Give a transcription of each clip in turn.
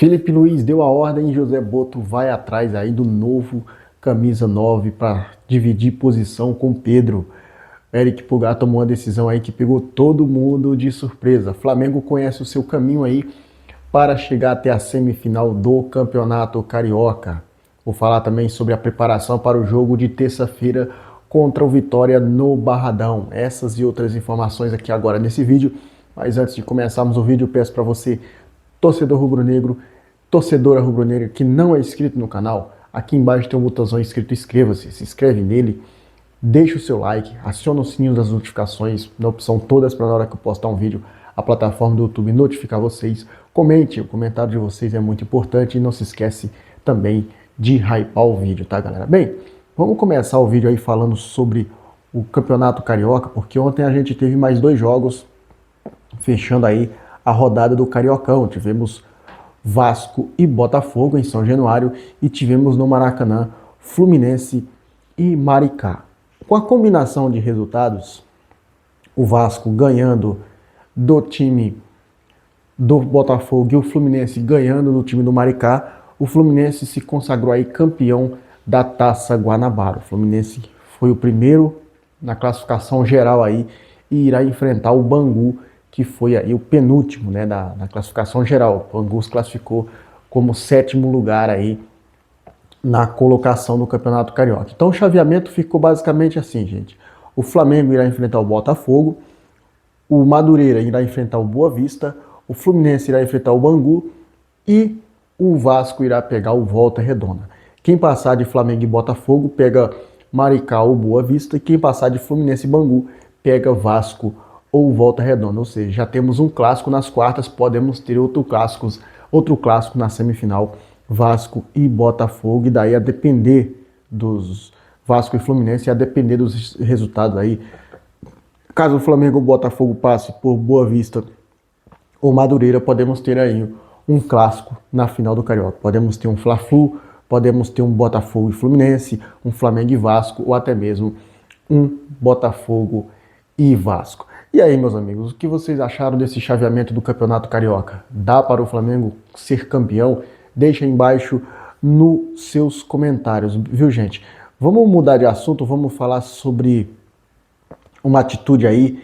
Felipe Luiz deu a ordem e José Boto vai atrás aí do novo camisa 9 para dividir posição com Pedro. Eric Pulgar tomou uma decisão aí que pegou todo mundo de surpresa. Flamengo conhece o seu caminho aí para chegar até a semifinal do Campeonato Carioca. Vou falar também sobre a preparação para o jogo de terça-feira contra o Vitória no Barradão. Essas e outras informações aqui agora nesse vídeo. Mas antes de começarmos o vídeo, peço para você, torcedor rubro-negro, torcedora rubro-negra que não é inscrito no canal, aqui embaixo tem um botãozão escrito inscreva-se, se inscreve nele, deixa o seu like, aciona o sininho das notificações, na opção todas para na hora que eu postar um vídeo, a plataforma do YouTube notificar vocês, comente, o comentário de vocês é muito importante e não se esquece também de hypar o vídeo, tá galera? Bem, vamos começar o vídeo aí falando sobre o Campeonato Carioca, porque ontem a gente teve mais 2 jogos, fechando aí a rodada do Cariocão. Tivemos Vasco e Botafogo em São Januário e tivemos no Maracanã Fluminense e Maricá. Com a combinação de resultados, o Vasco ganhando do time do Botafogo e o Fluminense ganhando do time do Maricá, o Fluminense se consagrou aí campeão da Taça Guanabara. O Fluminense foi o primeiro na classificação geral aí e irá enfrentar o Bangu, que foi aí o penúltimo, né, na classificação geral. O Bangu se classificou como 7º lugar aí na colocação do Campeonato Carioca. Então o chaveamento ficou basicamente assim, gente. O Flamengo irá enfrentar o Botafogo, o Madureira irá enfrentar o Boa Vista, o Fluminense irá enfrentar o Bangu e o Vasco irá pegar o Volta Redonda. Quem passar de Flamengo e Botafogo pega Maricá ou Boa Vista, e quem passar de Fluminense e Bangu pega Vasco ou Volta Redonda, ou seja, já temos um clássico nas quartas, podemos ter outro clássico na semifinal, Vasco e Botafogo, e daí a depender dos Vasco e Fluminense, a depender dos resultados aí, caso o Flamengo ou o Botafogo passe por Boa Vista ou Madureira, podemos ter aí um clássico na final do Carioca, podemos ter um Fla-Flu, podemos ter um Botafogo e Fluminense, um Flamengo e Vasco, ou até mesmo um Botafogo e Vasco. E aí, meus amigos, o que vocês acharam desse chaveamento do Campeonato Carioca? Dá para o Flamengo ser campeão? Deixa aí embaixo nos seus comentários, viu, gente? Vamos mudar de assunto, vamos falar sobre uma atitude aí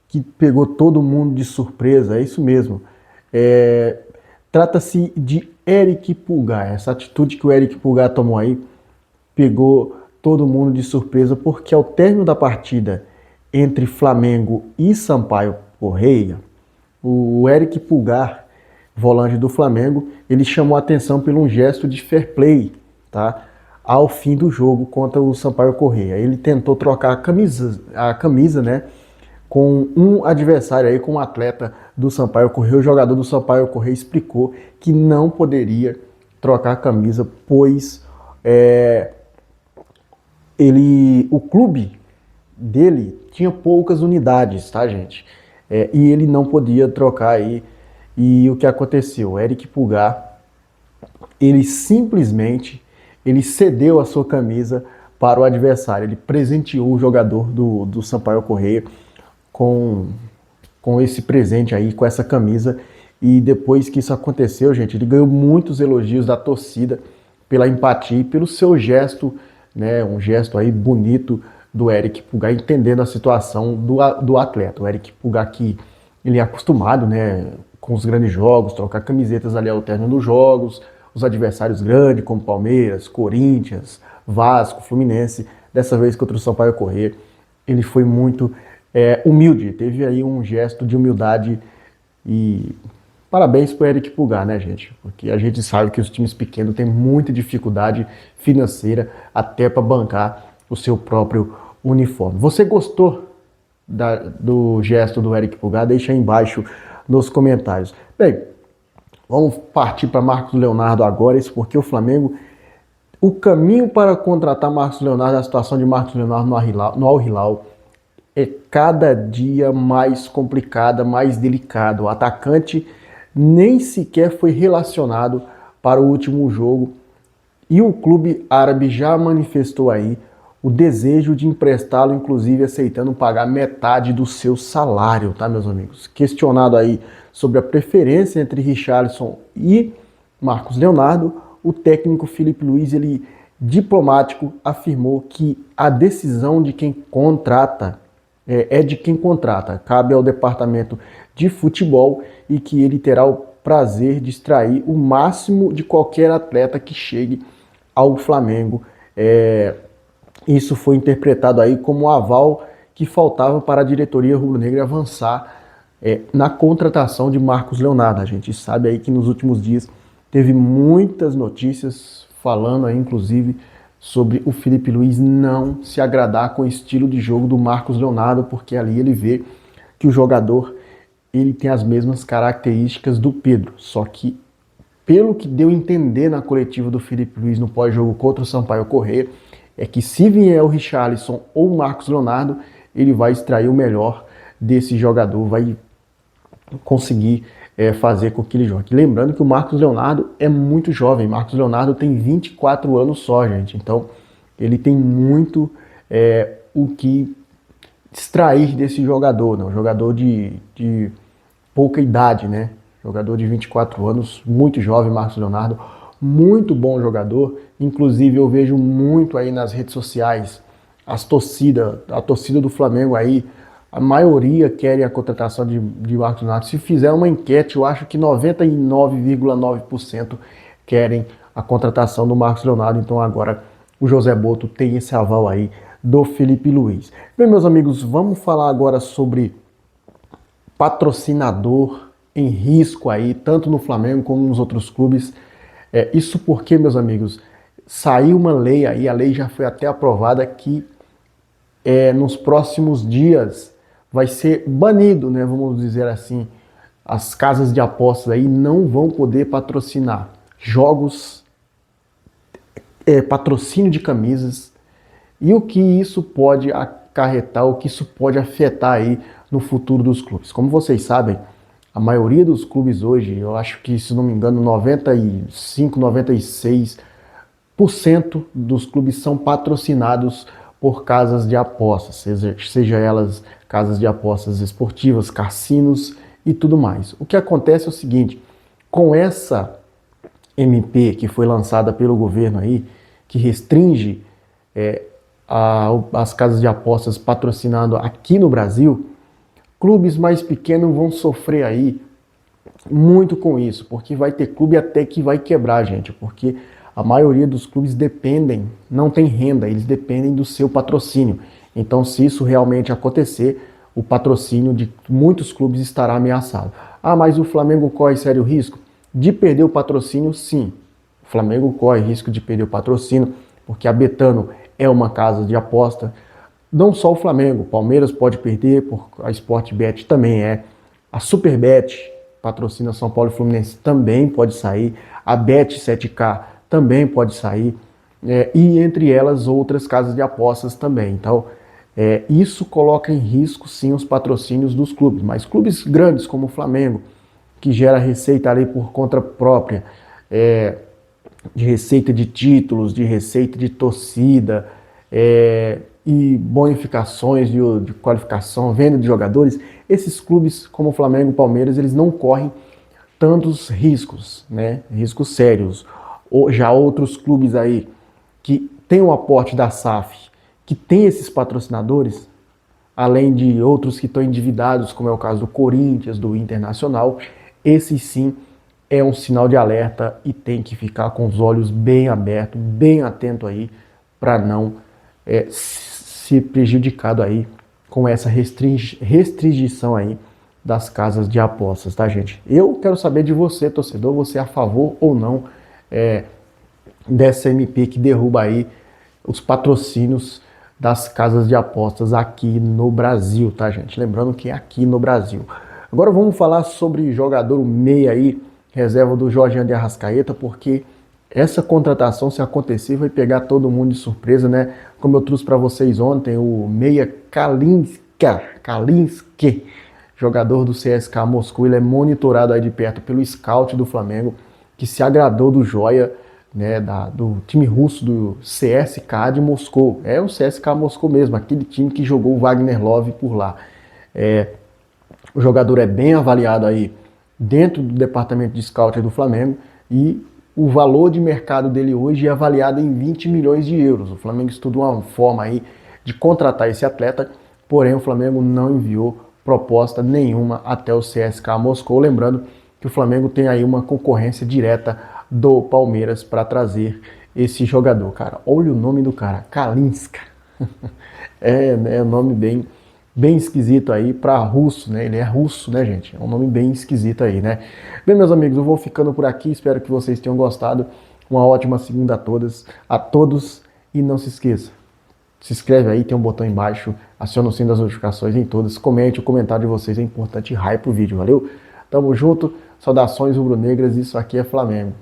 que pegou todo mundo de surpresa, é isso mesmo. Trata-se de Eric Pulgar. Essa atitude que o Eric Pulgar tomou aí pegou todo mundo de surpresa, porque ao término da partida entre Flamengo e Sampaio Corrêa, o Eric Pulgar, volante do Flamengo, ele chamou a atenção por um gesto de fair play, tá? Ao fim do jogo contra o Sampaio Corrêa. Ele tentou trocar a camisa, né, com um adversário aí, com um atleta do Sampaio Corrêa. O jogador do Sampaio Corrêa explicou que não poderia trocar a camisa, pois o clube dele tinha poucas unidades, tá, gente? E ele não podia trocar aí. E o que aconteceu? O Eric Pulgar, ele simplesmente cedeu a sua camisa para o adversário. Ele presenteou o jogador do Sampaio Corrêa com esse presente aí, com essa camisa. E depois que isso aconteceu, gente, ele ganhou muitos elogios da torcida pela empatia e pelo seu gesto, né? Um gesto aí bonito do Eric Pulgar, entendendo a situação do atleta. O Eric Pulgar, que ele é acostumado, né, com os grandes jogos, trocar camisetas ali ao término dos jogos, os adversários grandes como Palmeiras, Corinthians, Vasco, Fluminense. Dessa vez contra o Sampaio Corrêa, ele foi muito humilde, teve aí um gesto de humildade. E parabéns para o Eric Pulgar, né, gente? Porque a gente sabe que os times pequenos têm muita dificuldade financeira até para bancar o seu próprio uniforme. Você gostou do gesto do Eric Pulgar? Deixa aí embaixo nos comentários. Bem, vamos partir para Marcos Leonardo agora, isso porque o Flamengo, o caminho para contratar Marcos Leonardo, a situação de Marcos Leonardo no Al Hilal é cada dia mais complicada, mais delicada. O atacante nem sequer foi relacionado para o último jogo e o clube árabe já manifestou aí o desejo de emprestá-lo, inclusive aceitando pagar metade do seu salário, tá, meus amigos? Questionado aí sobre a preferência entre Richarlison e Marcos Leonardo, o técnico Felipe Luiz, ele diplomático, afirmou que a decisão de quem contrata é de quem contrata, cabe ao departamento de futebol e que ele terá o prazer de extrair o máximo de qualquer atleta que chegue ao Flamengo. Isso foi interpretado aí como um aval que faltava para a diretoria rubro-negra avançar na contratação de Marcos Leonardo. A gente sabe aí que nos últimos dias teve muitas notícias falando aí, inclusive, sobre o Felipe Luiz não se agradar com o estilo de jogo do Marcos Leonardo, porque ali ele vê que o jogador ele tem as mesmas características do Pedro, só que pelo que deu a entender na coletiva do Felipe Luiz no pós-jogo contra o Sampaio Corrêa, é que se vier o Richarlison ou o Marcos Leonardo, ele vai extrair o melhor desse jogador, vai conseguir fazer com que ele jogue. Lembrando que o Marcos Leonardo é muito jovem, Marcos Leonardo tem 24 anos só, gente, então ele tem muito o que extrair desse jogador, né? Um jogador de pouca idade, né? Jogador de 24 anos, muito jovem, Marcos Leonardo, muito bom jogador. Inclusive eu vejo muito aí nas redes sociais a torcida do Flamengo aí, a maioria querem a contratação de Marcos Leonardo. Se fizer uma enquete, eu acho que 99,9% querem a contratação do Marcos Leonardo. Então agora o José Boto tem esse aval aí do Felipe Luiz. Bem, meus amigos, vamos falar agora sobre patrocinador em risco aí, tanto no Flamengo como nos outros clubes. Isso porque, meus amigos, saiu uma lei aí, a lei já foi até aprovada, que nos próximos dias vai ser banido, né, vamos dizer assim, as casas de apostas aí não vão poder patrocinar jogos, patrocínio de camisas, e o que isso pode acarretar, o que isso pode afetar aí no futuro dos clubes. Como vocês sabem, a maioria dos clubes hoje, eu acho que, se não me engano, 95, 96% dos clubes são patrocinados por casas de apostas, seja elas casas de apostas esportivas, cassinos e tudo mais. O que acontece é o seguinte, com essa MP que foi lançada pelo governo aí, que restringe as casas de apostas patrocinando aqui no Brasil, clubes mais pequenos vão sofrer aí muito com isso, porque vai ter clube até que vai quebrar, gente, porque a maioria dos clubes dependem, não tem renda, eles dependem do seu patrocínio. Então, se isso realmente acontecer, o patrocínio de muitos clubes estará ameaçado. Ah, mas o Flamengo corre sério risco de perder o patrocínio? Sim, o Flamengo corre risco de perder o patrocínio, porque a Betano é uma casa de aposta. Não só o Flamengo, o Palmeiras pode perder, a Sportbet também a Superbet patrocina São Paulo e Fluminense, também pode sair, a Bet 7K também pode sair, e entre elas outras casas de apostas também. Então, isso coloca em risco sim os patrocínios dos clubes, mas clubes grandes como o Flamengo, que gera receita ali por conta própria, de receita de títulos, de receita de torcida, e bonificações de qualificação, venda de jogadores, esses clubes como o Flamengo e o Palmeiras, eles não correm tantos riscos, né? Riscos sérios. Já outros clubes aí que tem o aporte da SAF, que tem esses patrocinadores, além de outros que estão endividados, como é o caso do Corinthians, do Internacional, esse sim é um sinal de alerta e tem que ficar com os olhos bem abertos, bem atento aí, para não ser prejudicado aí com essa restrição aí das casas de apostas, tá, gente? Eu quero saber de você, torcedor, você é a favor ou não dessa MP que derruba aí os patrocínios das casas de apostas aqui no Brasil, tá, gente? Lembrando que é aqui no Brasil. Agora vamos falar sobre jogador meia aí, reserva do Jorginho de Arrascaeta, porque essa contratação, se acontecer, vai pegar todo mundo de surpresa, né? Como eu trouxe para vocês ontem, o meia Kalinski, jogador do CSKA Moscou, ele é monitorado aí de perto pelo scout do Flamengo, que se agradou do joia, né, do time russo do CSKA de Moscou. É o CSKA Moscou mesmo, aquele time que jogou o Wagner Love por lá. O jogador é bem avaliado aí dentro do departamento de scout do Flamengo e o valor de mercado dele hoje é avaliado em 20 milhões de euros. O Flamengo estudou uma forma aí de contratar esse atleta, porém o Flamengo não enviou proposta nenhuma até o CSKA Moscou. Lembrando que o Flamengo tem aí uma concorrência direta do Palmeiras para trazer esse jogador, cara. Olha o nome do cara, Kalinska. É um nome bem esquisito aí para russo, né? Ele é russo, né, gente? É um nome bem esquisito aí, né? Bem, meus amigos, eu vou ficando por aqui. Espero que vocês tenham gostado. Uma ótima segunda a todos. E não se esqueça, se inscreve aí, tem um botão embaixo, aciona o sino das notificações em todas. Comente, o comentário de vocês é importante e hype pro vídeo, valeu? Tamo junto, saudações rubro-negras, isso aqui é Flamengo.